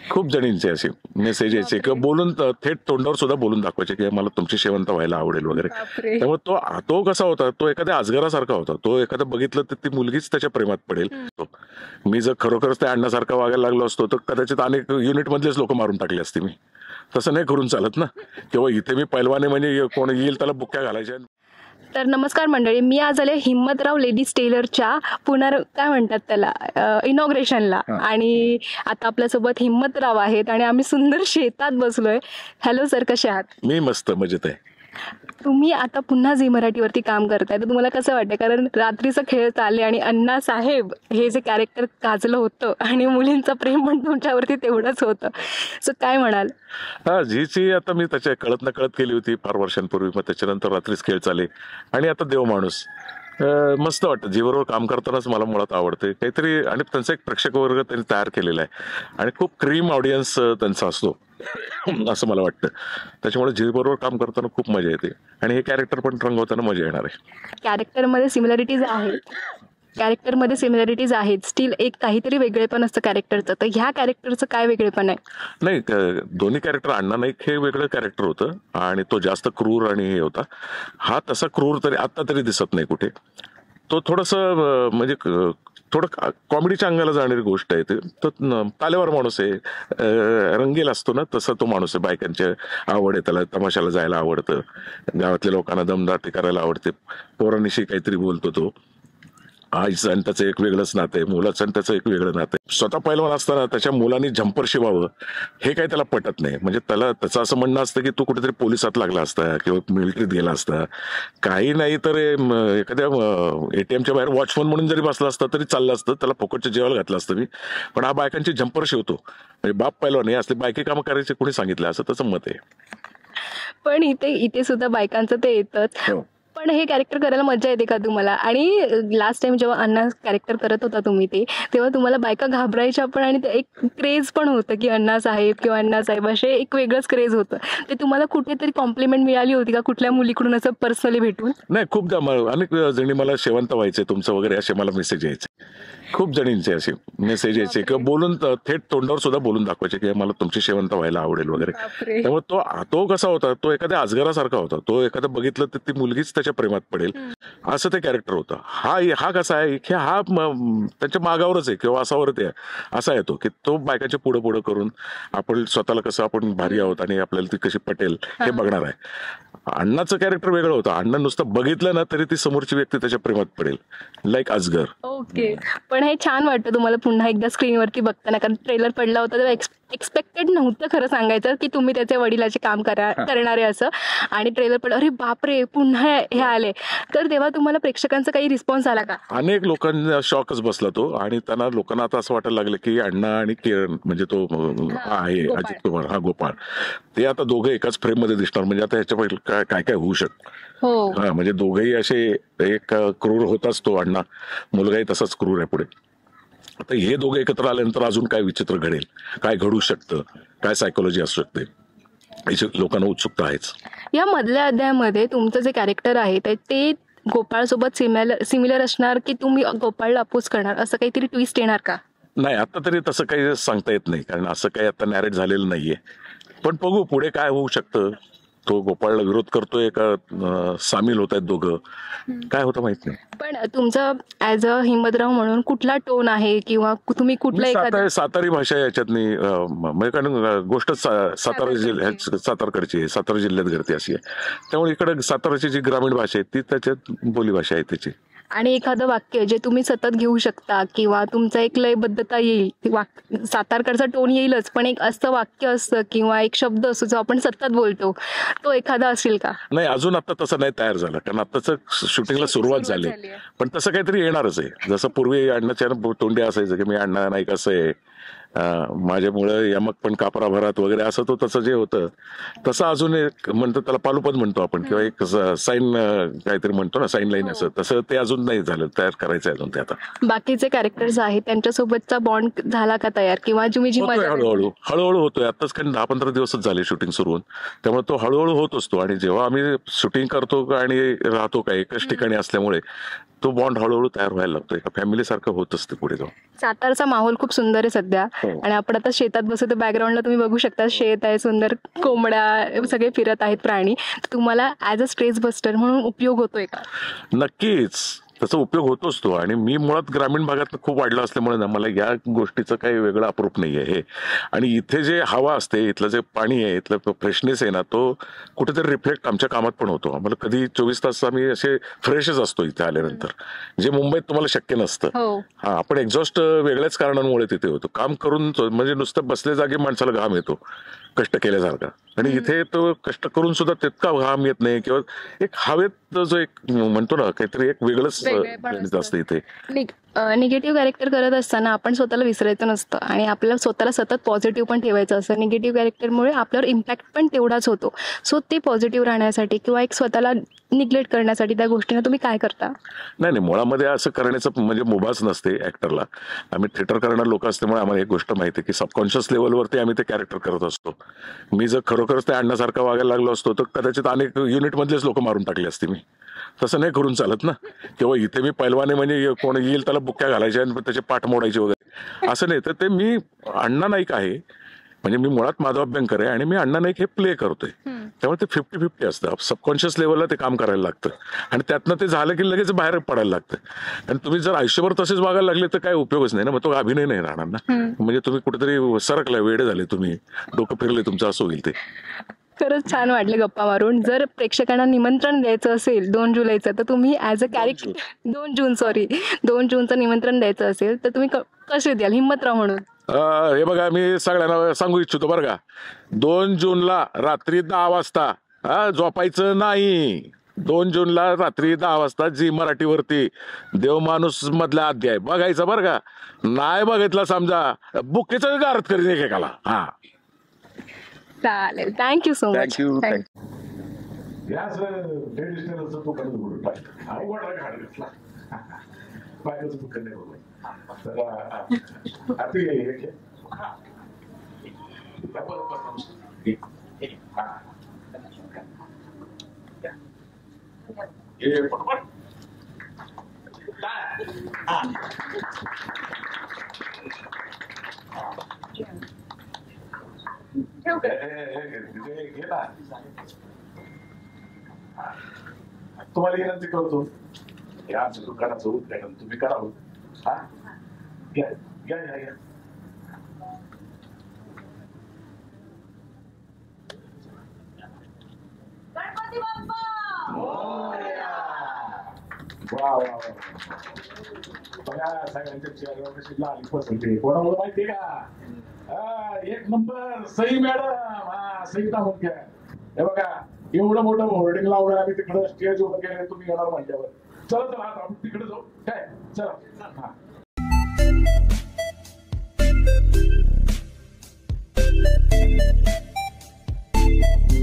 खूप जणींचे असे मेसेज यायचे किंवा बोलून थेट तोंडावर सुद्धा बोलून दाखवायचे की मला तुमची शेवंत व्हायला आवडेल वगैरे. बापरे. त्यामुळे तो तो कसा होता, तो एखाद्या अजगरासारखा होता. तो एखादं बघितलं तर ती मुलगीच त्याच्या प्रेमात पडेल. मी जर खरोखरच त्या अण्णासारखा वागायला लागलो असतो तर कदाचित अनेक युनिट मधलेच लोक मारून टाकले असते मी. तसं नाही करून चालत ना. किंवा इथे मी पैलवाने म्हणजे कोण येईल त्याला बुक्क्या घालायच्या. तर नमस्कार मंडळी, मी आज आले हिम्मतराव लेडीज टेलरच्या काय म्हणतात त्याला इनॉग्रेशनला. आणि आता आपल्यासोबत हिम्मतराव आहेत आणि आम्ही सुंदर शेतात बसलोय. हॅलो सर, कसे आहात? मी मस्त मजेत आहे. तुम्ही आता पुन्हा झी मराठीवरती काम करताय, तर तुम्हाला कसं वाटतं? कारण रात्रीचं खेळ चालले आणि अण्णा साहेब हे जे कॅरेक्टर गाजलं होतं आणि मुलींचं प्रेम पण तुमच्यावरती तेवढंच होतं, सो काय म्हणाल? हा, झीची आता मी त्याच्या कळत न कळत केली होती फार वर्षांपूर्वी. मग त्याच्यानंतर रात्रीच खेळ चाले आणि आता देव माणूस. मस्त वाटतं. झीबरोबर काम करतानाच मला मुळात आवडते काहीतरी. आणि त्यांचा एक प्रेक्षक वर्ग त्यांनी तयार केलेला आहे आणि खूप क्रीम ऑडियन्स त्यांचा असतो असं मला वाटतं. त्याच्यामुळे झीबरोबर काम करताना खूप मजा येते आणि हे कॅरेक्टर पण रंगवताना मजा येणार आहे. कॅरेक्टरमध्ये सिमिलॅरिटीज आहेत, स्टील एक काहीतरी वेगळेपण असतं कॅरेक्टरचं. तर ह्या कॅरेक्टरचं काय वेगळेपण आहे? नाही, दोन्ही कॅरेक्टर, अण्णा नाईक हे वेगळं कॅरेक्टर होतं आणि तो जास्त क्रूर आणि हे होता. हा तसा क्रूर तरी आता तरी दिसत नाही कुठे. तो थोडंसं म्हणजे थोडं कॉमेडीच्या अंगाला जाणारी गोष्ट आहे. तो तालेवर माणूस आहे, रंगील असतो ना तसा तो माणूस आहे. बायकांची आवड आहे, त्याला तमाशाला जायला आवडतं, गावातल्या लोकांना दमदाटी करायला आवडते, पोरांनिशी काहीतरी बोलतो तो. आईचं आणि त्याचं एक वेगळंच नातं आहे, मुलाचं आणि त्याचं एक वेगळं नातं आहे. स्वतः पैलवान असताना त्याच्या मुलांनी झंपर शिवावं हे काही त्याला पटत नाही. म्हणजे त्याचं असं म्हणणं असतं की तू कुठेतरी पोलिसात लागला असता किंवा मिलिटरीत गेला असता, काही नाही तर एखाद्या एटीएमच्या बाहेर वॉचमन म्हणून जरी बसला असता तरी चाललं असतं, त्याला फुकटच्या जेवायला घातलं असतं मी. पण हा बायकांची झंपर शिवतो, म्हणजे बाप पैलवान हे असले बायकी कामं करायचे कोणी सांगितलं असं त्याचं मत आहे. पण इथे सुद्धा बायकांचं ते येतच. पण हे कॅरेक्टर करायला मजा येते का तुम्हाला? आणि लास्ट टाइम जेव्हा अण्णा कॅरेक्टर करत होता तुम्ही तेव्हा तुम्हाला बायका घाबरायच्या पण आणि ते एक क्रेज पण होतं की अण्णा साहेब किंवा अण्णा साहेब असे एक वेगळंच क्रेज होतं. ते तुम्हाला कुठेतरी कॉम्प्लिमेंट मिळाली होती का कुठल्या मुलीकडून असं पर्सनली भेटून? नाही, खूपदा अनेक जणी मला शेवंत व्हायचे तुमचं वगैरे असे मला मेसेज यायचे. खूप जणींचे असे मेसेज यायचे किंवा बोलून थेट तोंडावर सुद्धा बोलून दाखवायचे की मला तुमची शेवंत व्हायला आवडेल वगैरे. त्यामुळे तो कसा होता, तो एखाद्या अजगरासारखा होता. तो एखादं बघितलं तर ती मुलगीच त्याच्या प्रेमात पडेल असं ते कॅरेक्टर होतं. हा कसा आहे की हा त्याच्या मागावरच आहे किंवा असावरच आहे. असा येतो की तो बायकाच्या पुढे पुढे करून आपण स्वतःला कसं आपण भारी आहोत आणि आपल्याला ती कशी पटेल हे बघणार आहे. अण्णाचं कॅरेक्टर वेगळं होतं. अण्णा नुसतं बघितलं ना तरी ती समोरची व्यक्ती त्याच्या प्रेमात पडेल, लाईक अजगर. ओके. पण हे छान वाटतं तुम्हाला पुन्हा एकदा स्क्रीनवरती बघताना? कारण ट्रेलर पडला होता तेव्हा एक्सपेक्टेड नव्हतं खरं सांगायचं की तुम्ही त्याच्या वडिलाचे काम करणारे असं. आणि ट्रेलर पडला, अरे बापरे पुन्हा हे आले. तर तेव्हा तुम्हाला प्रेक्षकांचा काही रिस्पॉन्स आला का? अनेक लोकांना शॉकच बसला तो आणि त्यांना लोकांना आता असं वाटायला लागलं की अण्णा आणि किरण म्हणजे तो आहे अजित कुमार, हा गोपाळ, ते आता दोघे एकाच फ्रेम मध्ये दिसणार. म्हणजे आता ह्याच्या पहिले काय काय होऊ शकतं. हा, म्हणजे दोघेही असे एक क्रूर होताच तो अण्णा, मुलगाही तसाच क्रूर आहे पुढे. आता हे दोघे एकत्र आल्यानंतर अजून काय विचित्र घडेल, काय घडू शकतं, काय सायकोलॉजी असू शकते, याची लोकांना उत्सुकता आहेच. या मधल्या अध्यायामध्ये तुमचं जे कॅरेक्टर आहे ते गोपाळ सोबत सिमिलर असणार की तुम्ही गोपाळला अपोज करणार, असं काहीतरी ट्विस्ट येणार का? नाही, आता तरी तसं काही सांगता येत नाही, कारण असं काही आता नॅरेट झालेलं नाहीये. पण बघू पुढे काय होऊ शकतं. तो गोपाळला विरोध करतोय का सामील होत आहेत दोघं, काय होतं माहित नाही. पण तुमचं ऍज अ हिम्मतराव म्हणून कुठला टोन आहे किंवा तुम्ही कुठला एखादा सातारी भाषा याच्यातनी म्हणजे कारण गोष्ट सातारकडची आहे, सातारा जिल्ह्यात घडते अशी आहे. त्यामुळे इकडे साताराची जी ग्रामीण भाषा आहे ती त्याच्यात बोलीभाषा आहे त्याची. आणि एखादं वाक्य जे तुम्ही सतत घेऊ शकता किंवा तुमचा एक लयबद्धता येईल, सातारकडचा टोन येईलच, पण एक असं वाक्य असतं किंवा एक शब्द असतो जो आपण सतत बोलतो, तो एखादा असेल का? नाही, अजून आता तसं नाही तयार झालं, कारण आताच शूटिंगला सुरुवात झाली. पण तसं काहीतरी येणारच आहे. जसं पूर्वी अण्णाच्या तोंडी असायचं की मी अण्णा नाही कसं आहे, माझ्यामुळे यमक पण कापरा भरात वगैरे, असं तो तसं जे होतं तसं अजून एक म्हणतो, त्याला पालुपद म्हणतो आपण किंवा एक साईन काहीतरी म्हणतो ना, साईन लाईन, असं तसं ते अजून नाही झालं, तयार करायचं अजून ते. आता बाकीचे कॅरेक्टर्स आहेत त्यांच्यासोबतचा बॉन्ड झाला का तयार किंवा तुम्ही जी हळूहळू होतोय. आताच काही 10-15 दिवसच झाले शूटिंग सुरू होऊन, त्यामुळे तो हळूहळू होत असतो. आणि जेव्हा आम्ही शूटिंग करतो आणि राहतो का एकाच ठिकाणी असल्यामुळे तो बॉन्ड हळूहळू तयार व्हायला लागतो. एका फॅमिली सारखं होत असते पुढे जाऊन. सातारचा माहोल खूप सुंदर आहे सध्या. आणि आपण आता शेतात बसतो, बॅकग्राऊंडला तुम्ही बघू शकता शेत आहे, सुंदर कोंबड्या सगळे फिरत आहेत प्राणी. तर तुम्हाला ऍज अ स्ट्रेस बस्टर म्हणून उपयोग होतोय का? नक्कीच त्याचा उपयोग होतोच तो. आणि मी मुळात ग्रामीण भागात खूप वाढलो असल्यामुळे ना मला या गोष्टीचं काही वेगळं अप्रूप नाही आहे. आणि इथे जे हवा असते, इथलं जे पाणी आहे, इथलं फ्रेशनेस आहे ना, तो कुठेतरी रिफ्लेक्ट आमच्या कामात पण होतो. आम्हाला कधी 24 तास आम्ही असे फ्रेशच असतो इथे आल्यानंतर, जे मुंबईत तुम्हाला शक्य नसतं. हो. हा, आपण एक्झॉस्ट वेगळ्याच कारणांमुळे तिथे होतो. काम करून म्हणजे नुसतं बसले जागी माणसाला घाम येतो कष्ट केल्यासारखा. आणि इथे तो कष्ट करून सुद्धा तितका घाम येत नाही, किंवा एक हवेत जो एक म्हणतो ना काहीतरी एक वेगळंच वेगळेपण गणित असतं. असतं इथे. निगेटिव्ह कॅरेक्टर करत असताना आपण स्वतःला विसरायचं नसतं आणि आपल्याला स्वतःला सतत पॉझिटिव्ह पण ठेवायचं असतं. निगेटिव्ह कॅरेक्टरमुळे आपल्यावर इम्पॅक्ट पण तेवढाच होतो. सो ते पॉझिटिव्ह राहण्यासाठी किंवा एक स्वतःला निग्लेक्ट करण्यासाठी त्या गोष्टींना तुम्ही काय करता? नाही नाही, मुळामध्ये असं करण्याचं म्हणजे मुभाच नसते ऍक्टरला. आम्ही थिएटर करणार लोक असल्यामुळे आम्हाला एक गोष्ट माहिती आहे की सबकॉन्शियस लेवलवरती आम्ही ते कॅरेक्टर करत असतो. मी जर खरोखरच ते अण्णासारखा वागायला लागलो असतो तर कदाचित अनेक युनिटमधलेच लोक मारून टाकले असते मी. तसं नाही करून चालत ना. किंवा इथे मी पैलवाने म्हणजे कोण येईल त्याला बुक्क्या घालायच्या आणि त्याचे पाठ मोडायचे वगैरे असं नाही. तर ते मी अण्णा नाईक आहे, म्हणजे मी मुळात माधव अभ्यंकर आहे आणि मी अण्णा नाईक हे प्ले करतोय. त्यामुळे ते 50-50 असतं. सबकॉन्शियस लेवलला ते काम करायला लागतं आणि त्यातनं ते झालं की लगेच बाहेर पडायला लागतं. आणि तुम्ही जर आयुष्यभर तसेच वागायला लागले तर काय उपयोगच नाही ना. मग तो अभिनय नाही राहणार ना. म्हणजे तुम्ही कुठेतरी सरकलाय, वेडे झाले तुम्ही, डोकं फिरले तुमचं, असं होईल ते. खरंच छान वाटले गप्पा मारून. जर प्रेक्षकांना निमंत्रण द्यायचं असेल 2 जुलैचं, तर तुम्ही ऍज अ कॅरेक्टर 2 जून 2 जूनचं निमंत्रण द्यायचं असेल तर तुम्ही कसे द्याल हिम्मतराव म्हणून? हे बघा, मी सगळ्यांना सांगू इच्छितो बरं का, 2 जूनला रात्री 10 वाजता झोपायचं नाही. 2 जूनला रात्री 10 वाजता झी मराठीवरती देवमाणूस मधला अध्याय बघायचा बरं का. नाही बघितला समजा बुकेचं गारत करीन एकेकाला. हा, चालेल. Thank you so much. थँक्यू. तुम्हाला विनंती करतो, या आमच्या दुकानाचं उद्घाटन तुम्ही करावं. हा, या या या या. गणपती बाप्पा वा वा वा. बघा सगळ्यांच्या चेहऱ्यावर कशी लाली पसरते. कोणामुळे माहितीये का? एक नंबर सई मॅडम. हा, सई तामुक्या. हे बघा, एवढं मोठं होर्डिंग लावलं आम्ही तिकडं स्टेज उभं केलं, तुम्ही येणार म्हणल्यावर. चला चला आता आपण तिकडे जाऊ काय. चला. हा.